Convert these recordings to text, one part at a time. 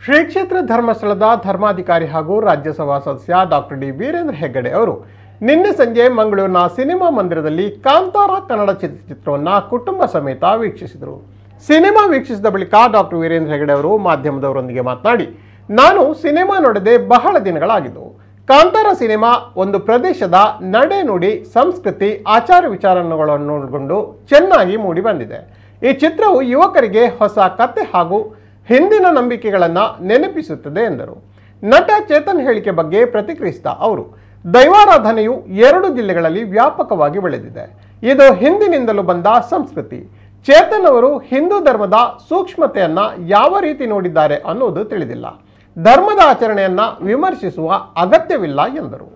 ಶ್ರೀ ಕ್ಷೇತ್ರ ಧರ್ಮಸ್ಥಳದ ಧರ್ಮಾಧಿಕಾರಿ ಹಾಗೂ ರಾಜ್ಯಸಭಾ ಸದಸ್ಯ ಡಾಕ್ಟರ್ ಡಿ ವೀರೇಂದ್ರ ಹೆಗ್ಗಡೆ ಅವರು ನಿನ್ನೆ ಸಂಜೆ ಮಂಗಳೂರಿನ ಸಿನಿಮಾ ಮಂದಿರದಲ್ಲಿ ಕಾಂತಾರ ಕನ್ನಡ ಚಿತ್ರವನ್ನು ಕುಟುಂಬ ಸಮೇತ ವೀಕ್ಷಿಸಿದರು. ಸಿನಿಮಾ ವೀಕ್ಷಿಸಿದ ಬಳಿಕ ಡಾಕ್ಟರ್ ವೀರೇಂದ್ರ ಹೆಗ್ಗಡೆ ಅವರು ಮಾಧ್ಯಮದವರೊಂದಿಗೆ ಮಾತನಾಡಿ, ನಾನು ಸಿನಿಮಾ ನೋಡದೆ ಬಹಳ ದಿನಗಳಾಗಿದ್ದವು. ಕಾಂತಾರ ಸಿನಿಮಾ ಒಂದು ಪ್ರದೇಶದ ನಡೆ ನುಡಿ, ಸಂಸ್ಕೃತಿ, ಆಚಾರ ವಿಚಾರಗಳನ್ನು ಒಳಗೊಂಡು ಚೆನ್ನಾಗಿ ಮೂಡಿ ಬಂದಿದೆ. ಈ ಚಿತ್ರವು ಯುವಕರಿಗೆ ಹೊಸ ಕತೆ ಹಾಗೂ ಹಿಂದಿನ ನಂಬಿಕೆಗಳನ್ನು ನೆನಪಿಸುತ್ತದೆ ಎಂದರು. ನಟ ಚೇತನ್ ಹೇಳಿಕೆ ಬಗ್ಗೆ ಪ್ರತಿಕ್ರಿಯಿಸಿದ ಅವರು, ದೈವಾರಾಧನೆಯು 2 ಜಿಲ್ಲೆಗಳಲ್ಲಿ ವ್ಯಾಪಕವಾಗಿ ಬೆಳೆದಿದೆ. ಇದು ಹಿಂದಿನಿಂದಲೂ ಬಂದ ಸಂಸ್ಕೃತಿ. ಚೇತನ್ ಅವರು ಹಿಂದೂ ಧರ್ಮದ ಸೂಕ್ಷ್ಮತೆಯನ್ನ ಯಾವ ರೀತಿ ನೋಡಿದ್ದಾರೆ ಅನ್ನೋದು ತಿಳಿದಿಲ್ಲ. ಧರ್ಮದ ಆಚರಣೆಯನ್ನ ವಿಮರ್ಶಿಸುವ ಅಗತ್ಯವಿಲ್ಲ ಎಂದರು.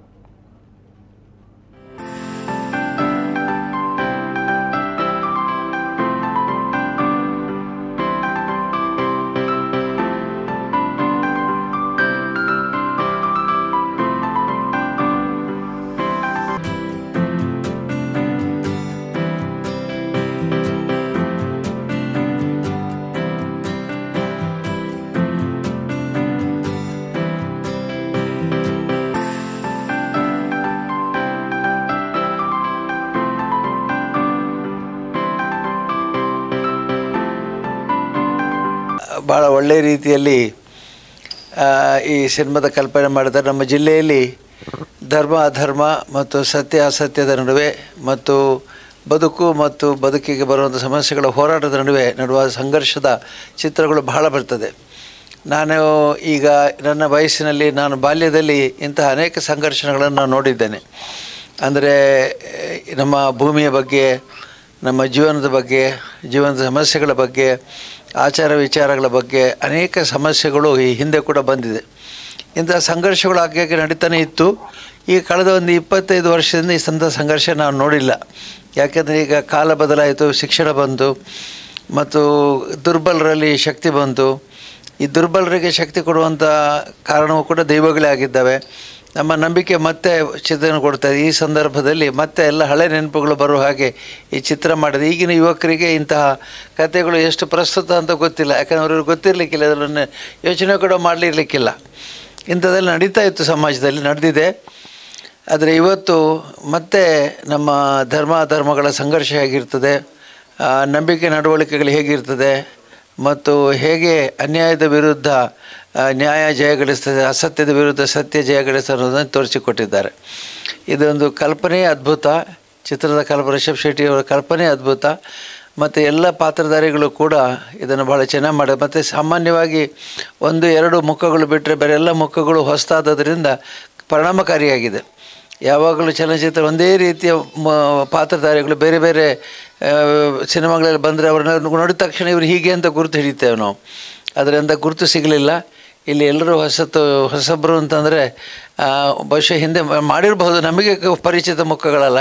ಭಾಳ ಒಳ್ಳೆಯ ರೀತಿಯಲ್ಲಿ ಈ ಸಿನಿಮಾದ ಕಲ್ಪನೆ ಮಾಡಿದ್ದಾರೆ. ನಮ್ಮ ಜಿಲ್ಲೆಯಲ್ಲಿ ಧರ್ಮ ಅಧರ್ಮ ಮತ್ತು ಸತ್ಯ ಅಸತ್ಯದ ನಡುವೆ ಮತ್ತು ಬದುಕು ಮತ್ತು ಬದುಕಿಗೆ ಬರುವಂಥ ಸಮಸ್ಯೆಗಳ ಹೋರಾಟದ ನಡುವ ಸಂಘರ್ಷದ ಚಿತ್ರಗಳು ಬಹಳ ಬರ್ತದೆ. ನಾನು ಈಗ ನನ್ನ ವಯಸ್ಸಿನಲ್ಲಿ, ನಾನು ಬಾಲ್ಯದಲ್ಲಿ ಇಂತಹ ಅನೇಕ ಸಂಘರ್ಷಗಳನ್ನು ನಾನು ನೋಡಿದ್ದೇನೆ. ಅಂದರೆ ನಮ್ಮ ಭೂಮಿಯ ಬಗ್ಗೆ, ನಮ್ಮ ಜೀವನದ ಬಗ್ಗೆ, ಜೀವನದ ಸಮಸ್ಯೆಗಳ ಬಗ್ಗೆ, ಆಚಾರ ವಿಚಾರಗಳ ಬಗ್ಗೆ ಅನೇಕ ಸಮಸ್ಯೆಗಳು ಈ ಹಿಂದೆ ಕೂಡ ಬಂದಿದೆ. ಇಂಥ ಸಂಘರ್ಷಗಳು ಆಗಾಗ್ಗೆ ನಡೀತಾನೆ ಇತ್ತು. ಈ ಕಳೆದ ಒಂದು 25 ವರ್ಷದಿಂದ ಈ ಸಂಘರ್ಷ ನಾವು ನೋಡಿಲ್ಲ. ಯಾಕೆಂದರೆ ಈಗ ಕಾಲ ಬದಲಾಯಿತು, ಶಿಕ್ಷಣ ಬಂತು ಮತ್ತು ದುರ್ಬಲರಲ್ಲಿ ಶಕ್ತಿ ಬಂತು. ಈ ದುರ್ಬಲರಿಗೆ ಶಕ್ತಿ ಕೊಡುವಂಥ ಕಾರಣವೂ ಕೂಡ ದೈವಗಳೇ ಆಗಿದ್ದಾವೆ. ನಮ್ಮ ನಂಬಿಕೆ ಮತ್ತೆ ಚಿತ್ರಣ ಕೊಡ್ತಾಯಿದೆ. ಈ ಸಂದರ್ಭದಲ್ಲಿ ಮತ್ತೆ ಎಲ್ಲ ಹಳೆ ನೆನಪುಗಳು ಬರುವ ಹಾಗೆ ಈ ಚಿತ್ರ ಮಾಡಿದೆ. ಈಗಿನ ಯುವಕರಿಗೆ ಇಂತಹ ಕಥೆಗಳು ಎಷ್ಟು ಪ್ರಸ್ತುತ ಅಂತ ಗೊತ್ತಿಲ್ಲ. ಯಾಕಂದರೆ ಅವ್ರಿಗೆ ಗೊತ್ತಿರಲಿಕ್ಕಿಲ್ಲ, ಅದನ್ನು ಯೋಚನೆ ಕೂಡ ಮಾಡಲಿರ್ಲಿಕ್ಕಿಲ್ಲ. ಇಂಥದ್ದೆಲ್ಲ ನಡೀತಾ ಇತ್ತು, ಸಮಾಜದಲ್ಲಿ ನಡೆದಿದೆ. ಆದರೆ ಇವತ್ತು ಮತ್ತೆ ನಮ್ಮ ಧರ್ಮಗಳ ಸಂಘರ್ಷ ಹೇಗಿರ್ತದೆ, ನಂಬಿಕೆ ನಡವಳಿಕೆಗಳು ಹೇಗಿರ್ತದೆ ಮತ್ತು ಹೇಗೆ ಅನ್ಯಾಯದ ವಿರುದ್ಧ ನ್ಯಾಯ ಜಯಗಳಿಸ್ತದೆ, ಅಸತ್ಯದ ವಿರುದ್ಧ ಸತ್ಯ ಜಯಗಳಿಸ್ತದೆ ಅನ್ನೋದನ್ನು ತೋರಿಸಿಕೊಟ್ಟಿದ್ದಾರೆ. ಇದೊಂದು ಕಲ್ಪನೆ ಅದ್ಭುತ. ಚಿತ್ರದ ರಿಷಬ್ ಶೆಟ್ಟಿಯವರ ಕಲ್ಪನೆ ಅದ್ಭುತ. ಮತ್ತು ಎಲ್ಲ ಪಾತ್ರಧಾರಿಗಳು ಕೂಡ ಇದನ್ನು ಭಾಳ ಚೆನ್ನಾಗಿ ಮಾಡಿದೆ. ಮತ್ತು ಸಾಮಾನ್ಯವಾಗಿ 1-2 ಮುಖಗಳು ಬಿಟ್ಟರೆ ಬೇರೆ ಎಲ್ಲ ಮುಖಗಳು ಹೊಸದಾದ್ದರಿಂದ ಪರಿಣಾಮಕಾರಿಯಾಗಿದೆ. ಯಾವಾಗಲೂ ಚಲನಚಿತ್ರ ಒಂದೇ ರೀತಿಯ ಪಾತ್ರಧಾರಿಗಳು ಬೇರೆ ಬೇರೆ ಸಿನಿಮಾಗಳಲ್ಲಿ ಬಂದರೆ ಅವ್ರನ್ನ ನೋಡಿದ ತಕ್ಷಣ ಇವರು ಹೀಗೆ ಅಂತ ಗುರುತು ಹಿಡಿತೇವೆ ನಾವು. ಅದರಿಂದ ಗುರುತು ಸಿಗಲಿಲ್ಲ. ಇಲ್ಲಿ ಎಲ್ಲರೂ ಹೊಸಬ್ರು ಅಂತಂದರೆ ಬಹುಶಃ ಹಿಂದೆ ಮಾಡಿರಬಹುದು, ನಮಗೆ ಪರಿಚಿತ ಮುಖಗಳಲ್ಲ.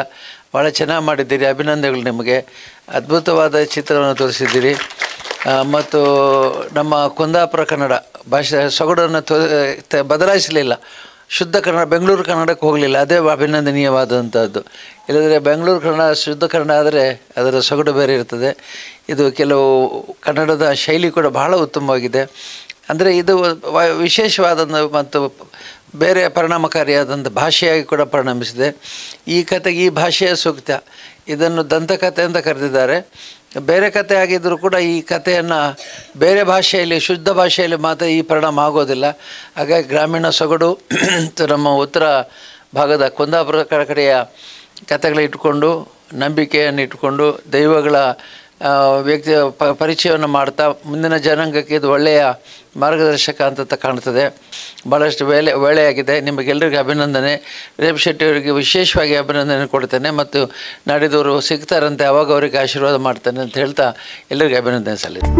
ಭಾಳ ಚೆನ್ನಾಗಿ ಮಾಡಿದ್ದೀರಿ, ಅಭಿನಂದನೆಗಳು ನಿಮಗೆ. ಅದ್ಭುತವಾದ ಚಿತ್ರವನ್ನು ತೋರಿಸಿದ್ದೀರಿ. ಮತ್ತು ನಮ್ಮ ಕುಂದಾಪುರ ಕನ್ನಡ ಭಾಷೆ ಸೊಗಡನ್ನು ಬದಲಾಯಿಸಲಿಲ್ಲ. ಶುದ್ಧ ಕನ್ನಡ, ಬೆಂಗಳೂರು ಕನ್ನಡಕ್ಕೆ ಹೋಗಲಿಲ್ಲ. ಅದೇ ಅಭಿನಂದನೀಯವಾದಂಥದ್ದು. ಇಲ್ಲದ್ರೆ ಬೆಂಗಳೂರು ಕನ್ನಡ ಶುದ್ಧ ಕನ್ನಡ ಆದರೆ ಅದರ ಸೊಗಡು ಬೇರೆ ಇರ್ತದೆ. ಇದು ಕೆಲವು ಕನ್ನಡದ ಶೈಲಿ ಕೂಡ ಬಹಳ ಉತ್ತಮವಾಗಿದೆ. ಅಂದರೆ ಇದು ವಿಶೇಷವಾದಂಥ ಮತ್ತು ಬೇರೆ ಪರಿಣಾಮಕಾರಿಯಾದಂಥ ಭಾಷೆಯಾಗಿ ಕೂಡ ಪರಿಣಮಿಸಿದೆ. ಈ ಕಥೆಗೆ ಈ ಭಾಷೆಯ ಸೂಕ್ತ. ಇದನ್ನು ದಂತಕಥೆ ಅಂತ ಕರೆದಿದ್ದಾರೆ. ಬೇರೆ ಕಥೆ ಆಗಿದ್ದರೂ ಕೂಡ ಈ ಕಥೆಯನ್ನು ಬೇರೆ ಭಾಷೆಯಲ್ಲಿ, ಶುದ್ಧ ಭಾಷೆಯಲ್ಲಿ ಮಾತ್ರ ಈ ಪರಿಣಾಮ ಆಗೋದಿಲ್ಲ. ಹಾಗಾಗಿ ಗ್ರಾಮೀಣ ಸೊಗಡು ನಮ್ಮ ಉತ್ತರ ಭಾಗದ ಕುಂದಾಪುರ ಕಡೆಯ ಕಥೆಗಳಿಟ್ಕೊಂಡು, ನಂಬಿಕೆಯನ್ನು ಇಟ್ಕೊಂಡು, ದೈವಗಳ ವ್ಯಕ್ತಿಯ ಪರಿಚಯವನ್ನು ಮಾಡ್ತಾ ಮುಂದಿನ ಜನಾಂಗಕ್ಕೆ ಇದು ಒಳ್ಳೆಯ ಮಾರ್ಗದರ್ಶಕ ಅಂತ ಕಾಣ್ತದೆ. ಭಾಳಷ್ಟು ವೇಳೆಯಾಗಿದೆ. ನಿಮಗೆಲ್ಲರಿಗೂ ಅಭಿನಂದನೆ. ರೇಪ್ ಶೆಟ್ಟಿ ಅವರಿಗೆ ವಿಶೇಷವಾಗಿ ಅಭಿನಂದನೆ ಕೊಡ್ತೇನೆ ಮತ್ತು ನಾಡಿದವರು ಸಿಗ್ತಾರಂತೆ, ಅವಾಗ ಅವರಿಗೆ ಆಶೀರ್ವಾದ ಮಾಡ್ತೇನೆ ಅಂತ ಹೇಳ್ತಾ ಎಲ್ಲರಿಗೂ ಅಭಿನಂದನೆ ಸಲ್ಲಿದೆ.